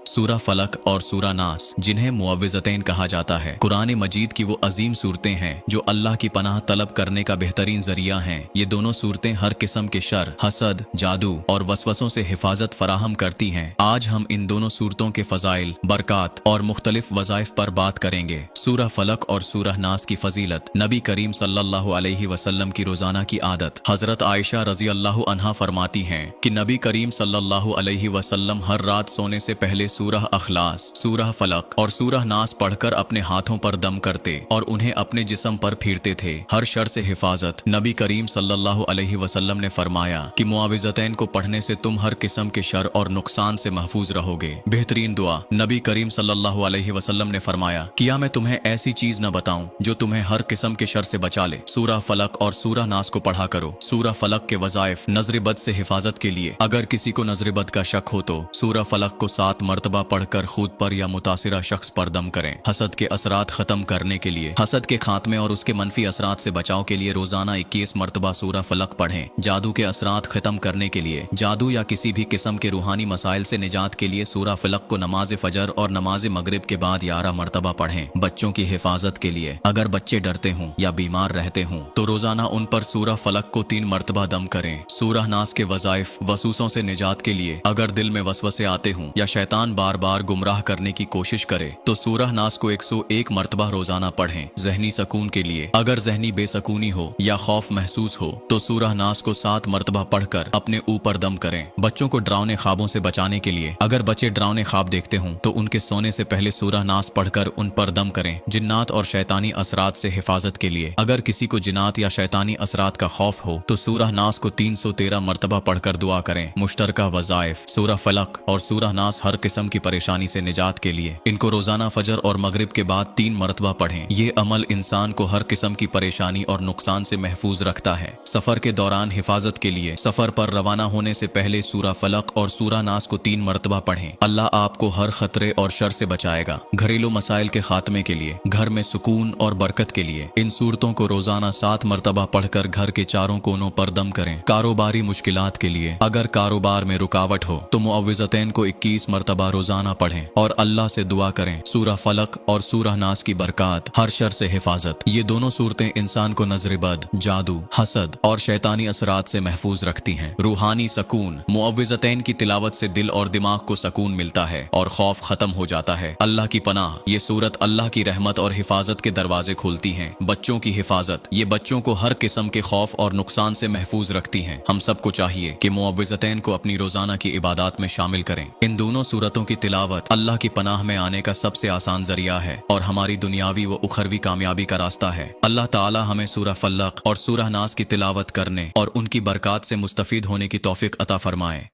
सूरह फलक और सूरह नास, जिन्हें मुअव्विज़तैन कहा जाता है, कुरान मजीद की वो अजीम सूरतें हैं जो अल्लाह की पनाह तलब करने का बेहतरीन जरिया हैं। ये दोनों सूरतें हर किस्म के शर, हसद, जादू और वसवसों से हिफाजत फराहम करती हैं। आज हम इन दोनों सूरतों के फजाइल, बरकात और मुख्तलिफ वज़ाइफ पर बात करेंगे। सूरह फलक और सूरह नास की फजीलत। नबी करीम सल्लल्लाहु अलैहि वसल्लम की रोजाना की आदत। हजरत आयशा रजी अल्लाह अन्हा फरमाती हैं कि नबी करीम सल्लल्लाहु अलैहि वसल्लम हर रात सोने से पहले सूरह अखलास, सूरह फलक और सूरह नास पढ़कर अपने हाथों पर दम करते और उन्हें अपने जिस्म पर फिरते थे। हर शर से हिफाजत। नबी करीम सल्लल्लाहु अलैहि वसल्लम ने फरमाया कि मुआविज़तैन को पढ़ने से तुम हर किस्म के शर और नुकसान से महफूज रहोगे। बेहतरीन दुआ। नबी करीम सल्लल्लाहु अलैहि वसल्लम ने फरमाया, क्या मैं तुम्हें ऐसी चीज न बताऊं जो तुम्हें हर किस्म के शर से बचा ले? सूरह फलक और सूरह नास को पढ़ा करो। सूरह फलक के वज़ाइफ। नजर बद से हिफाजत के लिए अगर किसी को नजर बद का शक हो तो सूरह फलक को 7 मरतबा पढ़कर खुद पर या मुतासिरा शख्स पर दम करें। हसद के असरात खत्म करने के लिए, हसद के खात्मे और उसके मनफी असरात से बचाव के लिए रोजाना 21 मरतबा सूरह फलक पढ़ें। जादू के असरात खत्म करने के लिए, जादू या किसी भी किस्म के रूहानी मसाइल से निजात के लिए सूरह फलक को नमाज फजर और नमाज मगरिब के बाद 11 मरतबा पढ़ें। बच्चों की हिफाजत के लिए अगर बच्चे डरते हों या बीमार रहते हों तो रोजाना उन पर सूरह फलक को 3 मरतबा दम करें। सूरह नास के वज़ाइफ। वसूसों से निजात के लिए अगर दिल में वसवसे आते हों या शैतान बार बार गुमराह करने की कोशिश करे तो सूरह नास को 101 मरतबा रोजाना पढ़ें। जहनी सकून के लिए अगर जहनी बेसकूनी हो या खौफ महसूस हो तो सूरह नास को 7 मरतबा पढ़कर अपने ऊपर दम करें। बच्चों को डरावने ख्वाबों से बचाने के लिए अगर बच्चे डरावने ख्वाब देखते हों तो उनके सोने से पहले सूरह नास पढ़कर उन पर दम करें। जिन्नात और शैतानी असरात से हिफाजत के लिए अगर किसी को जिन्नात या शैतानी असरात का खौफ हो तो सूरह नास को 313 मरतबा पढ़कर दुआ करें। मुश्तरका वज़ाइफ। सूरह फलक और सूरह नास हर किस्म की परेशानी से निजात के लिए इनको रोजाना फजर और मगरिब के बाद 3 मरतबा पढ़ें। ये अमल इंसान को हर किस्म की परेशानी और नुकसान से महफूज रखता है। सफर के दौरान हिफाजत के लिए सफर पर रवाना होने से पहले सूरह फलक और सूरह नास को 3 मरतबा पढ़ें। अल्लाह आपको हर खतरे और शर से बचाएगा। घरेलू मसाइल के खात्मे के लिए, घर में सुकून और बरकत के लिए इन सूरतों को रोजाना 7 मरतबा पढ़कर घर के चारों कोनों पर दम करें। कारोबारी मुश्किलात के लिए अगर कारोबार में रुकावट हो तो मुअव्विज़तैन को 21 मरतबा रोजाना पढ़ें और अल्लाह से दुआ करें। सूरह फलक और सूरह नास की बरकात, हर शर से हिफाजत। ये दोनों सूरतें इंसान को नजर बद, जादू, हसद और शैतानी असरात से महफूज रखती हैं। रूहानी सकून। मुअव्विज़तैन की तिलावत से दिल और दिमाग को सकून मिलता है और खौफ खत्म हो जाता है। अल्लाह की पनाह। ये सूरत अल्लाह की रहमत और हिफाजत के दरवाजे खोलती हैं। बच्चों की हिफाजत। ये बच्चों को हर किस्म के खौफ और नुकसान से महफूज रखती हैं। हम सबको चाहिए कि मुअव्विज़तैन को अपनी रोजाना की इबादत में शामिल करें। इन दोनों सूरतों की तिलावत अल्लाह की पनाह में आने का सबसे आसान जरिया है और हमारी दुनियावी व उखरवी कामयाबी का रास्ता है। अल्लाह ताला हमें सूरह फलक और सूरह नास की तिलावत करने और उनकी बरकात से मुस्तफीद होने की तौफीक अता फरमाए।